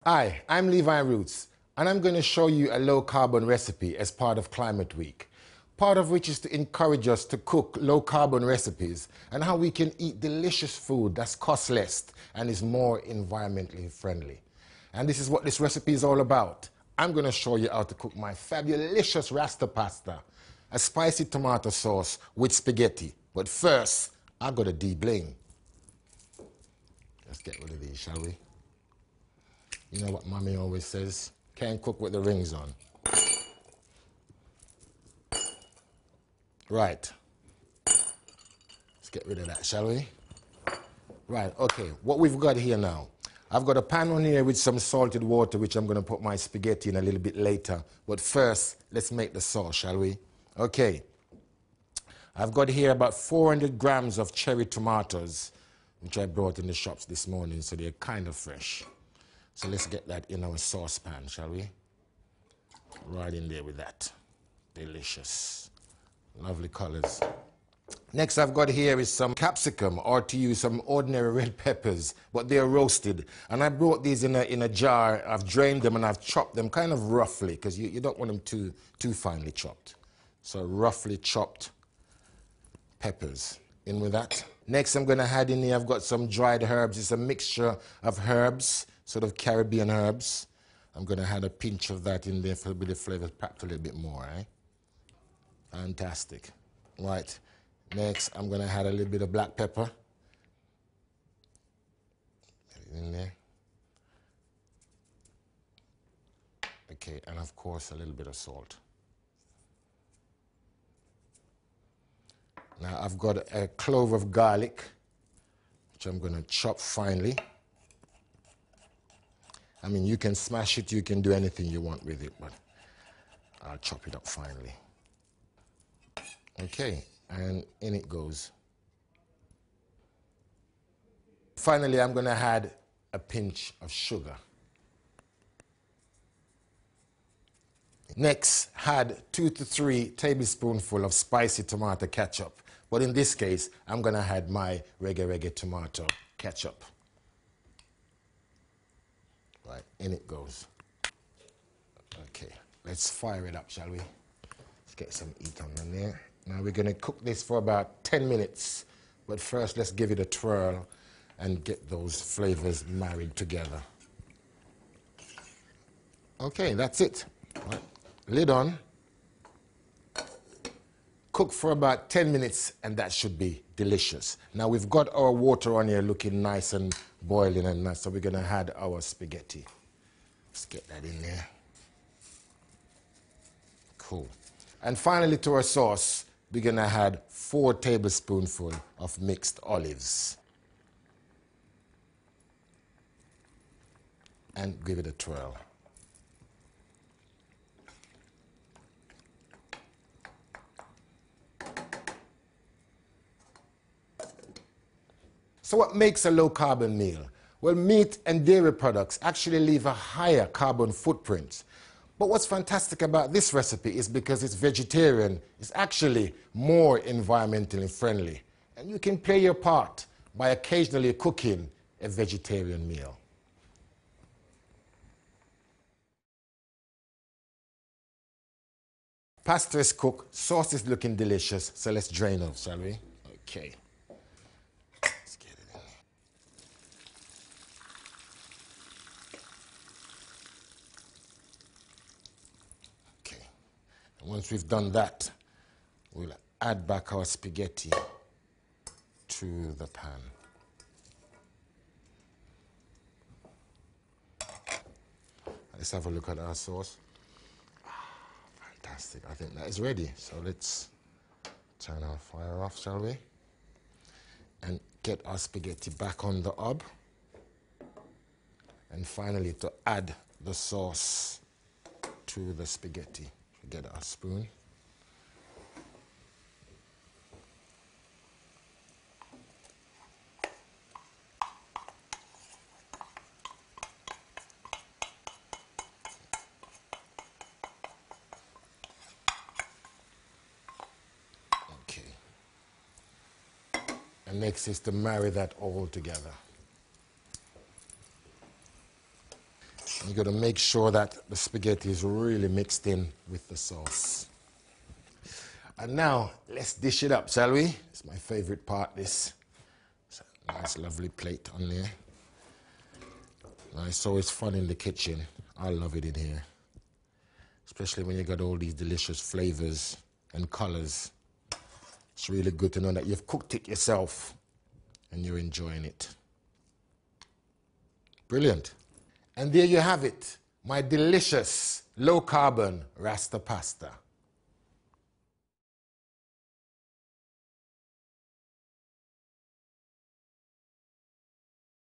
Hi, I'm Levi Roots, and I'm going to show you a low-carbon recipe as part of Climate Week, part of which is to encourage us to cook low-carbon recipes and how we can eat delicious food that's cost less and is more environmentally friendly. And this is what this recipe is all about. I'm going to show you how to cook my fabulous Rasta Pasta, a spicy tomato sauce with spaghetti. But first, I've got to de-bling. Let's get rid of these, shall we? You know what Mommy always says? Can't cook with the rings on. Right. Let's get rid of that, shall we? Right, okay. What we've got here now. I've got a pan on here with some salted water, which I'm going to put my spaghetti in a little bit later. But first, let's make the sauce, shall we? Okay. I've got here about 400 grams of cherry tomatoes, which I brought in the shops this morning, so they're kind of fresh. So let's get that in our saucepan, shall we? Right in there with that. Delicious. Lovely colors. Next I've got here is some capsicum, or to use some ordinary red peppers, but they're roasted. And I brought these in a jar. I've drained them and I've chopped them kind of roughly, because you don't want them too finely chopped. So roughly chopped peppers. In with that. Next I'm going to add in here, I've got some dried herbs. It's a mixture of herbs, sort of Caribbean herbs. I'm going to add a pinch of that in there for a bit of flavor, perhaps a little bit more, eh? Fantastic. Right. Next, I'm going to add a little bit of black pepper. Get it in there. Okay, and of course, a little bit of salt. Now, I've got a clove of garlic, which I'm going to chop finely. I mean, you can smash it, you can do anything you want with it, but I'll chop it up finely. Okay, and in it goes. Finally, I'm going to add a pinch of sugar. Next, add 2 to 3 tablespoonfuls of spicy tomato ketchup. But in this case, I'm going to add my reggae tomato ketchup. Right, in it goes. Okay, let's fire it up, shall we? Let's get some heat on there. Now we're going to cook this for about 10 minutes. But first, let's give it a twirl and get those flavors married together. Okay, that's it. Right. Lid on. Cook for about 10 minutes and that should be delicious. Now we've got our water on here looking nice and boiling and nice, so we're going to add our spaghetti. Let's get that in there. Cool. And finally to our sauce, we're going to add 4 tablespoonfuls of mixed olives. And give it a twirl. So what makes a low-carbon meal? Well, meat and dairy products actually leave a higher carbon footprint. But what's fantastic about this recipe is because it's vegetarian, it's actually more environmentally friendly. And you can play your part by occasionally cooking a vegetarian meal. Pasta is cooked, sauce is looking delicious, so let's drain off, shall we? Okay. Let's get it in. Okay. And once we've done that, we'll add back our spaghetti to the pan. Let's have a look at our sauce. Fantastic. I think that is ready. So let's turn our fire off, shall we? And get our spaghetti back on the hob. And finally, to add the sauce to the spaghetti. Get our spoon. And next is to marry that all together. You got to make sure that the spaghetti is really mixed in with the sauce. And now, let's dish it up, shall we? It's my favorite part, this. It's a nice, lovely plate on there. It's always fun in the kitchen. I love it in here. Especially when you got all these delicious flavors and colors. It's really good to know that you've cooked it yourself and you're enjoying it. Brilliant. And there you have it, my delicious low-carbon Rasta pasta.